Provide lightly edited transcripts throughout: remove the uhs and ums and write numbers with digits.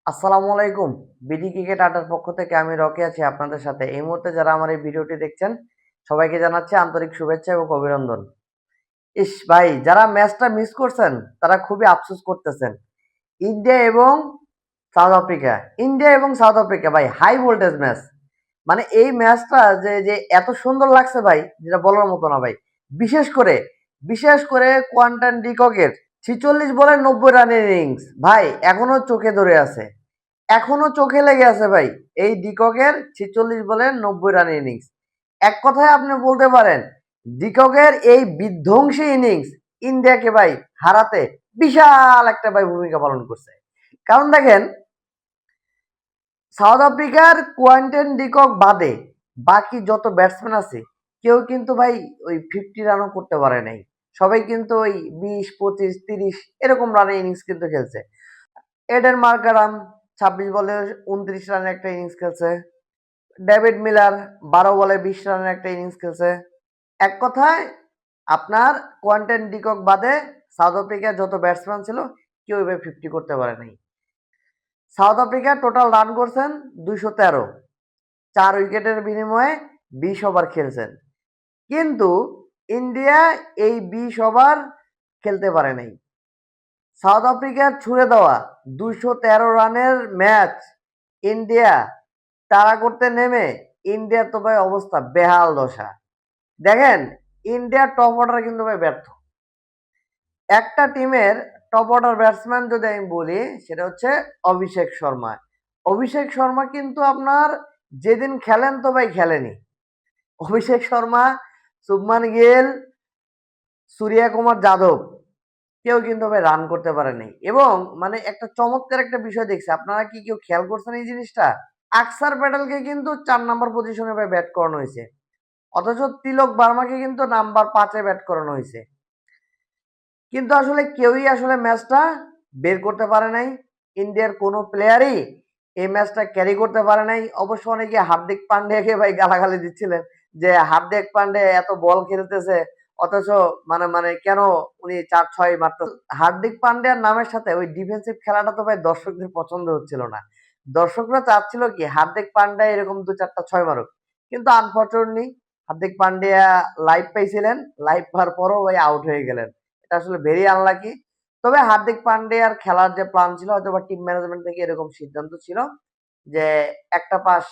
আসসালামু আলাইকুম। BD cricket আড্ডার পক্ষ থেকে আমি রকি আছি আপনাদের সাথে। এই মুহূর্তে যারা আমার এই ভিডিওটি দেখছেন সবাইকে জানাচ্ছি আন্তরিক শুভেচ্ছা এবং অভিনন্দন। ইস ভাই, যারা ম্যাচটা মিস করছেন তারা খুবই আফসোস করতেছেন। ইন্ডিয়া এবং সাউথ আফ্রিকা, ইন্ডিয়া এবং সাউথ আফ্রিকা ভাই, হাই ভোল্টেজ ম্যাচ। মানে এই ম্যাচটা যে যে এত সুন্দর লাগছে ভাই, যেটা বলার মতো না ভাই। বিশেষ করে বিশেষ করে কোয়ান্টান ডিককের 46 বলে 90 রানের ইনিংস ভাই এখনো চোখে ধরে আছে, এখনো চোখে লেগে আছে ভাই। এই ডিককের 46 বলে 90 রানের ইনিংস, এক কথায় আপনি বলতে পারেন ডিককের এই বিধ্বংসী ইনিংস ইন্ডিয়াকে ভাই হারাতে বিশাল একটা ভাই ভূমিকা পালন করছে। কারণ দেখেন, সাউথ আফ্রিকার কোয়ান্টেন ডিকক বাদে বাকি যত ব্যাটসম্যান আছে কেউ কিন্তু ভাই ওই 50 রানও করতে পারে নাই। সবাই কিন্তু ওই 20, 25, 30 এরকম রানের ইনিংস কিন্তু খেলছে। এডেন মার্কারাম 26 বলে 29 রানের একটা ইনিংস খেলছে। ডেভিড মিলার 12 বলে 20 রানের একটা ইনিংস খেলছে। এক কথায় আপনার কোয়ান্টেন ডিকক বাদে সাউথ আফ্রিকার যত ব্যাটসম্যান ছিল কেউ এবার 50 করতে পারে নাই। সাউথ আফ্রিকা টোটাল রান করছেন 213, 4 উইকেটের বিনিময়ে 20 ওভার খেলছেন। কিন্তু ইন্ডিয়া এই 20 ওভার খেলতে পারে নাই। সাউথ আফ্রিকার ছুড়ে দেওয়া 213 রানের ম্যাচ ইন্ডিয়া তাড়া করতে নেমে ইন্ডিয়ার তো ভাই অবস্থা বেহাল দশা। দেখেন, ইন্ডিয়ার টপ অর্ডার কিন্তু ভাই ব্যর্থ। একটা টিমের টপ অর্ডার ব্যাটসম্যান যদি আমি বলি সেটা হচ্ছে অভিষেক শর্মা। অভিষেক শর্মা কিন্তু আপনার যেদিন খেলেন তো ভাই খেলেনি। অভিষেক শর্মা, শুভমান গিল, সূর্য কুমার যাদব কেউ কিন্তু ভাই রান করতে পারেনি। এবং মানে একটা চমৎকার একটা বিষয় দেখছি, আপনারা কি কেউ খেয়াল করছেন এই জিনিসটা? আকসার প্যাটেলকে কিন্তু 4 নাম্বার পজিশনে ভাই ব্যাট করানো হয়েছে, অথচ তিলক বার্মাকে কিন্তু নাম্বার 5-এ ব্যাট করানো হয়েছে। কিন্তু আসলে কেউই আসলে ম্যাচটা বের করতে পারে নাই। ইন্ডিয়ার কোনো প্লেয়ারই এই ম্যাচটা ক্যারি করতে পারে নাই। অবশ্য অনেকে হার্দিক পান্ডিয়াকে ভাই গালাগালি দিচ্ছিলেন যে হার্দিক পান্ডে এত বল খেলতেছে অথচ মানে মানে কেন উনি 4-6 মারতে। হার্দিক পান্ডিয়ার নামের সাথে ওই ডিফেন্সিভ খেলাটা তো ভাই দর্শকদের পছন্দ হচ্ছিল না। দর্শকরা চাচ্ছিল কি হার্দিক পান্ডিয়া এরকম 2-4টা 6 মারুক। কিন্তু আনফরচুনেটলি হার্দিক পান্ডিয়া লাইভ পাইছিলেন, লাইভ পাওয়ার পরও ভাই আউট হয়ে গেলেন। এটা আসলে ভেরি আনলাকি। তবে হার্দিক পান্ডিয়ার খেলার যে প্ল্যান ছিল হয়তো বা টিম ম্যানেজমেন্ট থেকে এরকম সিদ্ধান্ত ছিল যে একটা পাস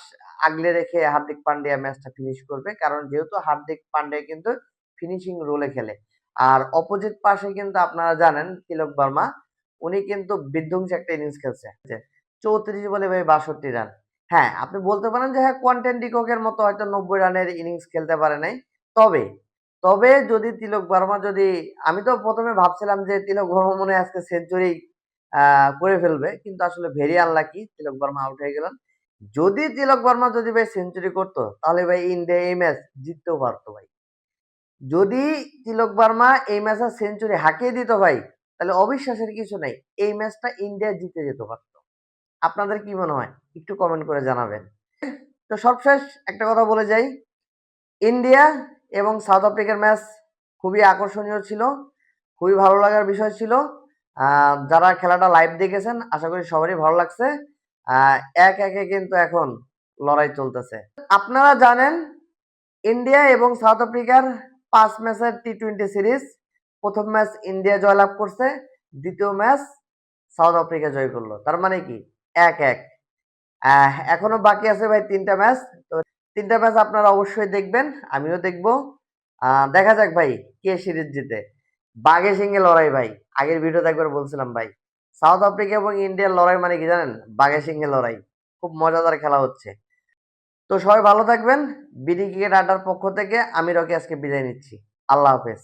আগলে রেখে হার্দিক পান্ডিয়া ম্যাচটা ফিনিশ করবে, কারণ যেহেতু হার্দিক পান্ডিয়া কিন্তু ফিনিশিং রোলে খেলে। আর অপোজিট পাশে কিন্তু আপনারা জানেন তিলক বর্মা, উনি কিন্তু বিধ্বংসী একটা ইনিংস খেলছে, 34 বলে ভাই 62 রান। হ্যাঁ, আপনি বলতে পারেন যে হ্যাঁ কোয়ান্টেন ডিককের মতো হয়তো 90 রানের ইনিংস খেলতে পারে নাই। তবে তবে যদি তিলক বর্মা যদি, আমি তো প্রথমে ভাবছিলাম যে তিলক বর্মা মনে হয় আজকে সেঞ্চুরি করে ফেলবে, কিন্তু আসলে ভেরি আনলাকি, তিলক বর্মা আউট হয়ে গেলেন। যদি তিলক বর্মা যদি ভাই সেঞ্চুরি করতো তাহলে ভাই ইন্ডিয়া এই ম্যাচ জিততেও পারতো ভাই। যদি তিলক বর্মা এই ম্যাচে সেঞ্চুরি হাঁকিয়ে দিত ভাই, তাহলে অবিশ্বাসের কিছু নেই, এই ম্যাচটা ইন্ডিয়া জিতে যেতে পারতো। আপনাদের কি মনে হয় একটু কমেন্ট করে জানাবেন। তো সবশেষ একটা কথা বলে যাই, ইন্ডিয়া এবং সাউথ আফ্রিকার ম্যাচ খুবই আকর্ষণীয় ছিল, খুবই ভালো লাগার বিষয় ছিল। যারা খেলাটা লাইভ দেখেছেন আশা করি সবারই ভালো লাগছে। আহ, এক একে কিন্তু এখন লড়াই চলতেছে। আপনারা জানেন ইন্ডিয়া এবং সাউথ আফ্রিকার 5 ম্যাচের টি-20 সিরিজ। প্রথম ম্যাচ ইন্ডিয়া জয়লাভ করছে, দ্বিতীয় ম্যাচ সাউথ আফ্রিকা জয় করলো, তার মানে কি 1-1। এখনো বাকি আছে ভাই 3টা ম্যাচ। তো 3টা ম্যাচ আপনারা অবশ্যই দেখবেন, আমিও দেখবো। দেখা যাক ভাই কে সিরিজ জিতে। বাঘে সিংহে লড়াই ভাই, আগের ভিডিওতে একবার বলছিলাম ভাই, সাউথ আফ্রিকা এবং ইন্ডিয়ার লড়াই মানে কি জানেন? বাঘে সিংহে লড়াই। খুব মজাদার খেলা হচ্ছে। তো সবাই ভালো থাকবেন। বিডি ক্রিকেট আড্ডার পক্ষ থেকে আমি রকি আজকে বিদায় নিচ্ছি। আল্লাহ হাফেজ।